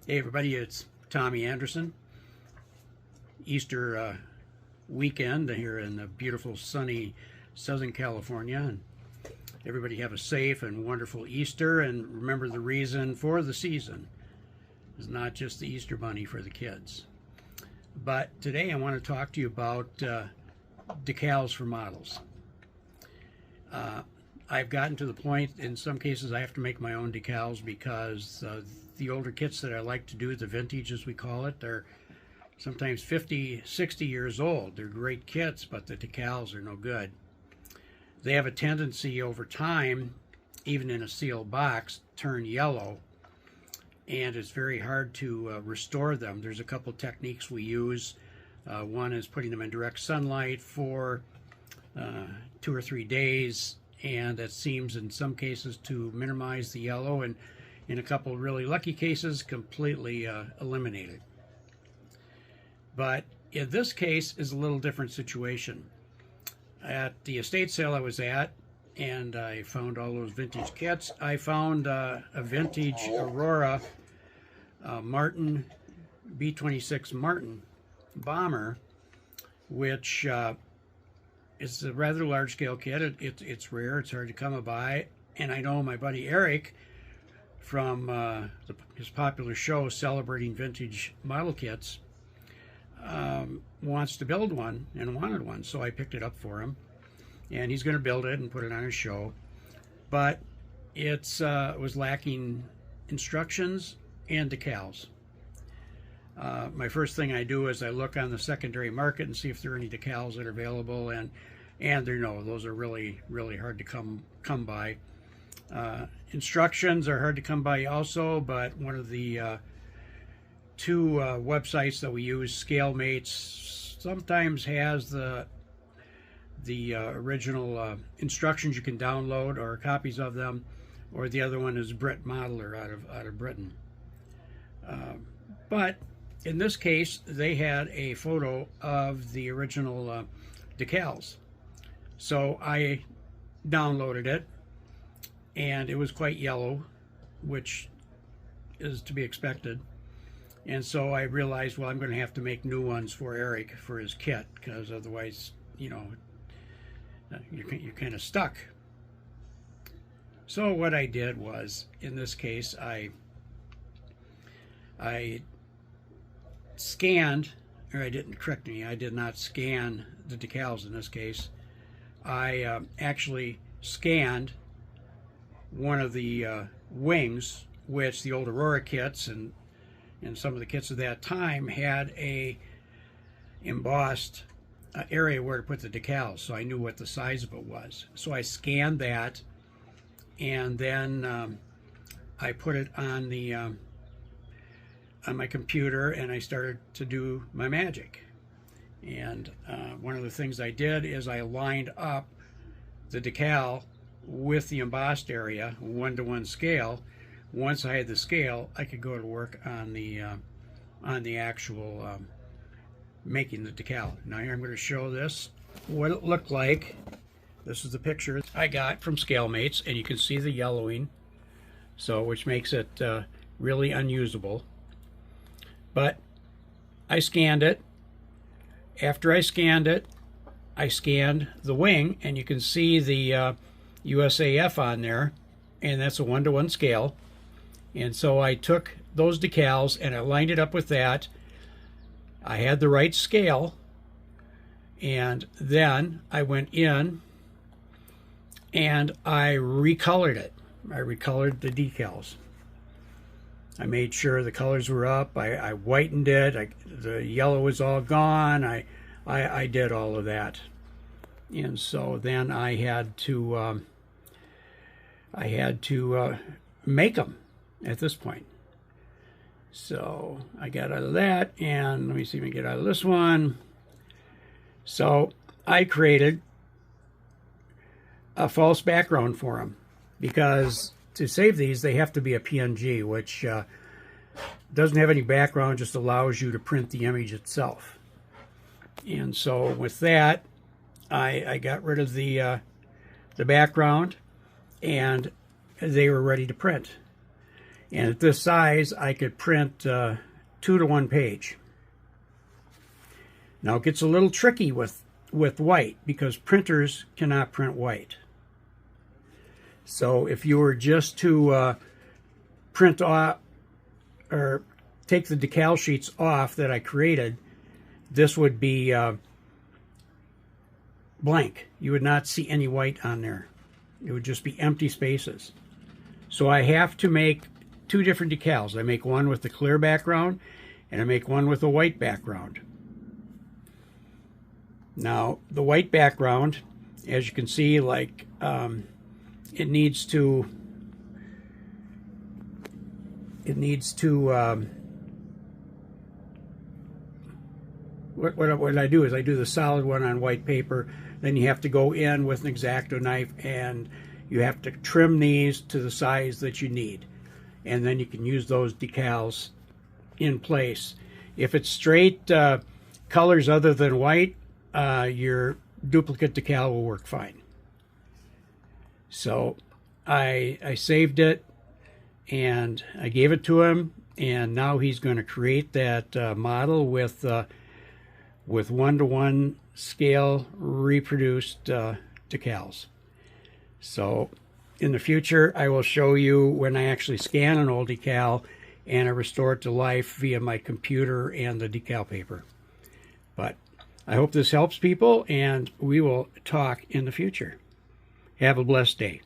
Hey everybody, it's Tommy Anderson. Easter weekend here in the beautiful sunny Southern California, and everybody have a safe and wonderful Easter, and remember the reason for the season is not just the Easter bunny for the kids. But today I want to talk to you about decals for models. I've gotten to the point in some cases I have to make my own decals because the older kits that I like to do, the vintage as we call it, they're sometimes 50, 60 years old. They're great kits, but the decals are no good. They have a tendency over time, even in a sealed box, turn yellow, and it's very hard to restore them. There's a couple techniques we use. One is putting them in direct sunlight for 2 or 3 days, and that seems in some cases to minimize the yellow, and in a couple of really lucky cases completely eliminate it. But in this case is a little different situation. At the estate sale I was at, and I found all those vintage kits, I found a vintage Aurora Martin B-26 Martin bomber, which is a rather large scale kit. It's rare, it's hard to come by, and I know my buddy Eric from his popular show celebrating vintage model kits wants to build one and wanted one, so I picked it up for him, and he's going to build it and put it on his show. But it was lacking instructions and decals. My first thing I do is I look on the secondary market and see if there are any decals that are available, and there no, those are really hard to come by. Instructions are hard to come by also, but one of the two websites that we use, ScaleMates, sometimes has the original instructions you can download or copies of them, or the other one is Brit Modeler out of Britain. But in this case, they had a photo of the original decals, so I downloaded it. And it was quite yellow, which is to be expected. And so I realized, well, I'm going to have to make new ones for Eric for his kit, because otherwise, you know, you're kind of stuck. So what I did was, in this case, I scanned, or I didn't, correct me, I did not scan the decals in this case. I actually scanned one of the wings, which the old Aurora kits and some of the kits of that time had a embossed area where to put the decals, so I knew what the size of it was. So I scanned that, and then I put it on the on my computer, and I started to do my magic. And one of the things I did is I lined up the decal with the embossed area, 1-to-1 scale. Once I had the scale, I could go to work on the actual making the decal. Now here I'm going to show this, what it looked like. This is the picture I got from ScaleMates, and you can see the yellowing, so which makes it really unusable. But I scanned it. After I scanned it, I scanned the wing, and you can see the USAF on there, and that's a 1-to-1 scale. And so I took those decals and I lined it up with that. I had the right scale, and then I went in and I recolored it. I recolored the decals. I made sure the colors were up. I whitened it. The yellow was all gone. I did all of that. And so then I had to I had to make them at this point. So I got out of that, and let me see if I can get out of this one. So I created a false background for them, because to save these they have to be a PNG, which doesn't have any background, just allows you to print the image itself. And so with that, I got rid of the background, and they were ready to print. And at this size, I could print 2 to 1 page. Now it gets a little tricky with white, because printers cannot print white. So if you were just to print off or take the decal sheets off that I created, this would be blank. You would not see any white on there. It would just be empty spaces. So I have to make 2 different decals. I make one with the clear background, and I make one with a white background. Now the white background, as you can see, like it needs to what I do is I do the solid one on white paper. Then you have to go in with an X-Acto knife, and you have to trim these to the size that you need, and then you can use those decals in place. If it's straight colors other than white, your duplicate decal will work fine. So I saved it, and I gave it to him, and now he's going to create that model with 1-to-1 scale reproduced decals. So in the future, I will show you when I actually scan an old decal and I restore it to life via my computer and the decal paper. But I hope this helps people, and we will talk in the future. Have a blessed day.